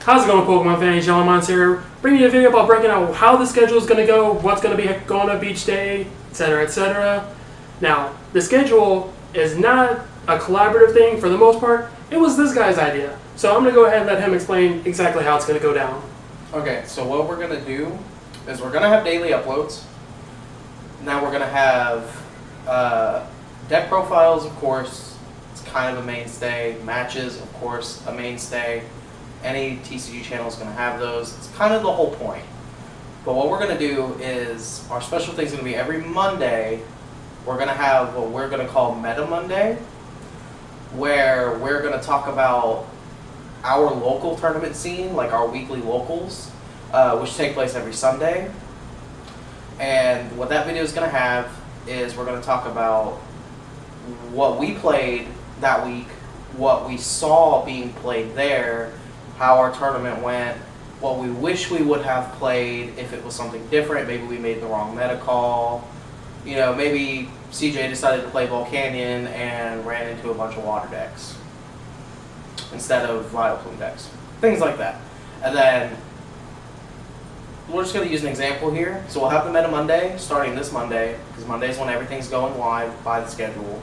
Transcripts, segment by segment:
How's it going, Pokemon fans? John Mons here, bringing you a video about breaking out how the schedule is going to go, what's going to be going up each day, etc., etc. Now, the schedule is not a collaborative thing for the most part. It was this guy's idea. So I'm going to go ahead and let him explain exactly how it's going to go down. Okay, so what we're going to do is we're going to have daily uploads. Now we're going to have deck profiles, of course. It's kind of a mainstay. Matches, of course, a mainstay. Any TCG channel is going to have those. It's kind of the whole point. But what we're going to do is our special thing is going to be every Monday. We're going to have what we're going to call Meta Monday, where we're going to talk about our local tournament scene, like our weekly locals, which take place every Sunday. And what that video is going to have is we're going to talk about what we played that week, what we saw being played there, how our tournament went, what we wish we would have played if it was something different. Maybe we made the wrong meta call. You know, maybe CJ decided to play Volcanion and ran into a bunch of water decks instead of Vileplume decks. Things like that. And then we're just going to use an example here. So we'll have the Meta Monday starting this Monday, because Monday is when everything's going live by the schedule.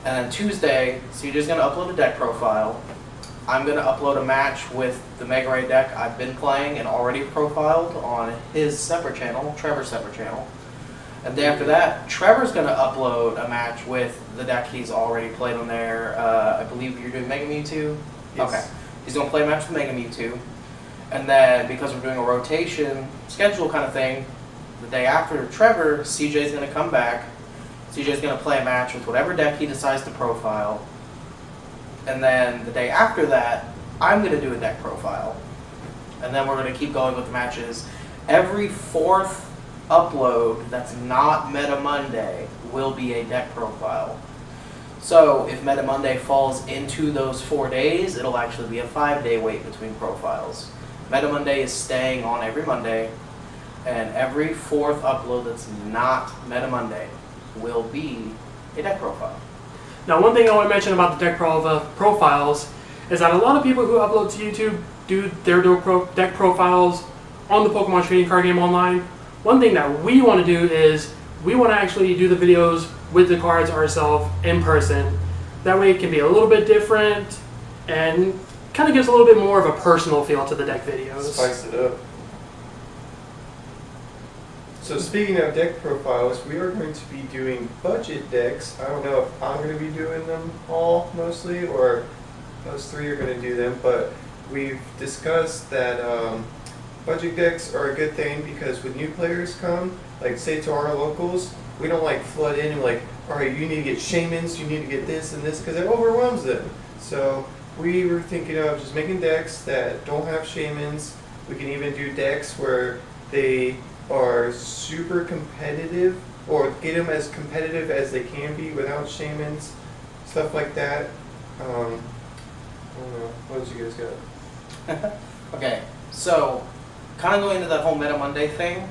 And then Tuesday, CJ's going to upload a deck profile. I'm going to upload a match with the Mega Ray deck I've been playing and already profiled on his separate channel, Trevor's separate channel. And the day after that, Trevor's going to upload a match with the deck he's already played on there. I believe you're doing Mega Mewtwo? Yes. Okay. He's going to play a match with Mega Mewtwo. And then, because we're doing a rotation schedule kind of thing, the day after Trevor, CJ's going to come back. CJ's going to play a match with whatever deck he decides to profile. And then the day after that, I'm going to do a deck profile. And then we're going to keep going with the matches. Every fourth upload that's not Meta Monday will be a deck profile. So if Meta Monday falls into those 4 days, it'll actually be a 5-day wait between profiles. Meta Monday is staying on every Monday, and every fourth upload that's not Meta Monday will be a deck profile. Now, one thing I want to mention about the deck profiles is that a lot of people who upload to YouTube do their deck profiles on the Pokemon Trading Card Game Online. One thing that we want to do is we want to actually do the videos with the cards ourselves in person. That way it can be a little bit different and kind of gives a little bit more of a personal feel to the deck videos. Spice it up. So speaking of deck profiles, we are going to be doing budget decks. I don't know if I'm going to be doing them all mostly, or those three are going to do them, but we've discussed that budget decks are a good thing because when new players come, like say to our locals, we don't like flood in and like, all right, you need to get shamans, you need to get this and this, because it overwhelms them. So we were thinking of just making decks that don't have shamans. We can even do decks where they are super competitive, or get them as competitive as they can be without shamans, stuff like that. I don't know. What did you guys got? Okay, so kind of going into that whole Meta Monday thing,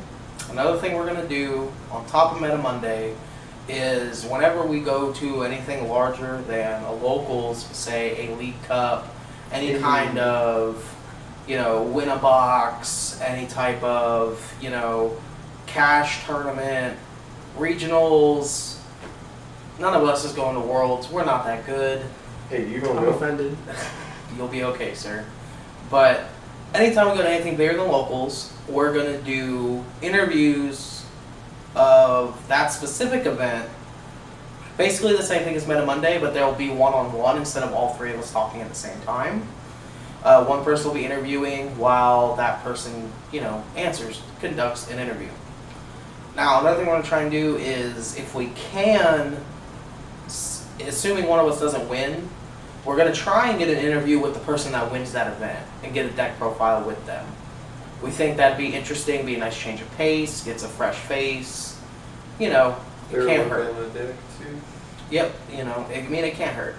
another thing we're going to do on top of Meta Monday is whenever we go to anything larger than a locals, say a League Cup, any kind of, you know, win a box, any type of, you know, cash tournament, regionals. None of us is going to Worlds. We're not that good. Hey, you don't I'm know. offended. You'll be okay, sir. But anytime we go to anything bigger than locals, we're going to do interviews of that specific event. Basically the same thing as Meta Monday, but there'll be one-on-one instead of all three of us talking at the same time. One person will be interviewing while that person, you know, conducts an interview. Now, another thing we're going to try and do is, if we can, assuming one of us doesn't win, we're going to try and get an interview with the person that wins that event and get a deck profile with them. We think that'd be interesting, be a nice change of pace, gets a fresh face. You know, it can't hurt. On the deck too. Yep, you know, it can't hurt.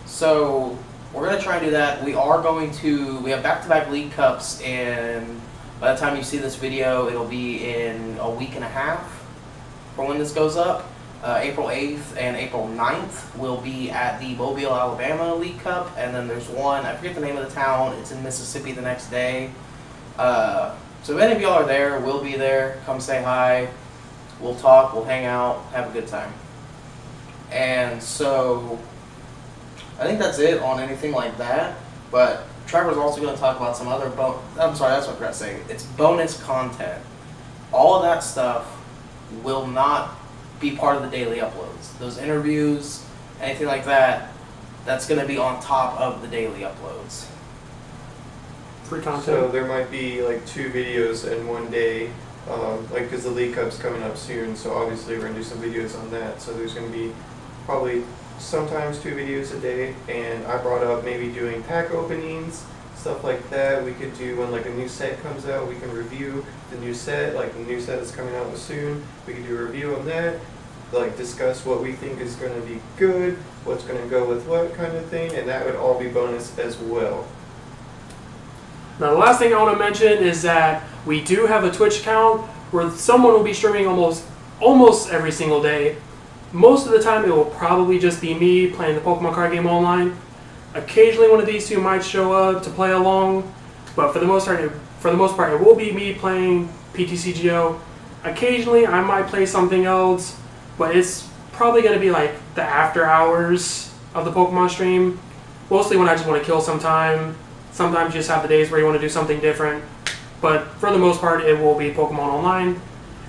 So we're going to try and do that. We have back-to-back League Cups, and by the time you see this video, it'll be in a week and a half for when this goes up. April 8th and April 9th will be at the Mobile, Alabama League Cup, and then there's one, I forget the name of the town, it's in Mississippi the next day. So if any of y'all are there, we'll be there. Come say hi. We'll talk, we'll hang out, have a good time. And so I think that's it on anything like that. But Trevor's also going to talk about some other I'm sorry, that's what I forgot to say. It's bonus content. All of that stuff will not be part of the daily uploads. Those interviews, anything like that, that's going to be on top of the daily uploads. Free content. So there might be like 2 videos in one day, like because the League Cup's coming up soon, so obviously we're gonna do some videos on that. So there's gonna be probably sometimes 2 videos a day, and I brought up maybe doing pack openings, stuff like that. We could do when like a new set comes out, we can review the new set, like the new set is coming out soon. We could do a review on that, like discuss what we think is gonna be good, what's gonna go with what kind of thing, and that would all be bonus as well. Now, the last thing I want to mention is that we do have a Twitch account where someone will be streaming almost every single day. Most of the time, it will probably just be me playing the Pokemon card game online. Occasionally, one of these two might show up to play along, but for the most part, it will be me playing PTCGO. Occasionally, I might play something else, but it's probably going to be like the after hours of the Pokemon stream. Mostly when I just want to kill some time. Sometimes you just have the days where you want to do something different. But for the most part, it will be Pokemon Online.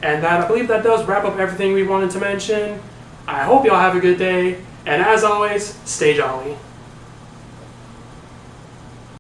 And I believe that does wrap up everything we wanted to mention. I hope y'all have a good day. And as always, stay jolly.